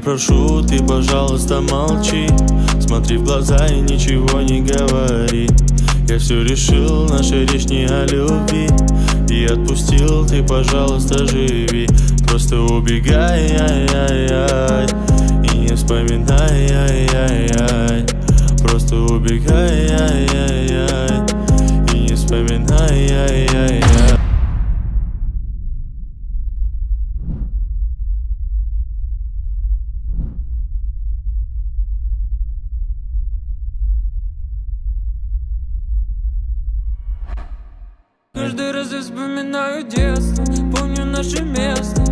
прошу, ты, пожалуйста, молчи. Смотри в глаза и ничего не говори. Я все решил, наша речь не о любви. И отпустил, ты, пожалуйста, живи. Просто убегай, ай-яй-яй, и не вспоминай, ай-яй-яй. Просто убегай, ай-яй-яй, и не вспоминай, ай-яй-яй. Каждый раз я вспоминаю детство, помню наше место.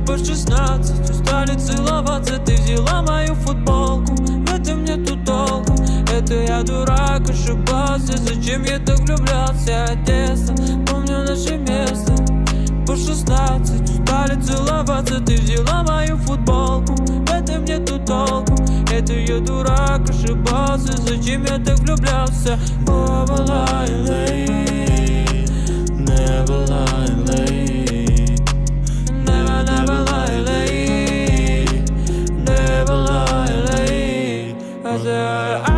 По 16 устали целоваться, ты взяла мою футболку. В этом нету толку, это я дурак, ошибался. Зачем я так влюблялся от детства? Помню наше место. По 16 устали целоваться, ты взяла мою футболку. В этом нету толку, это я дурак, ошибался. Зачем я так влюблялся? Never lie late, never lie late, never lie late. I said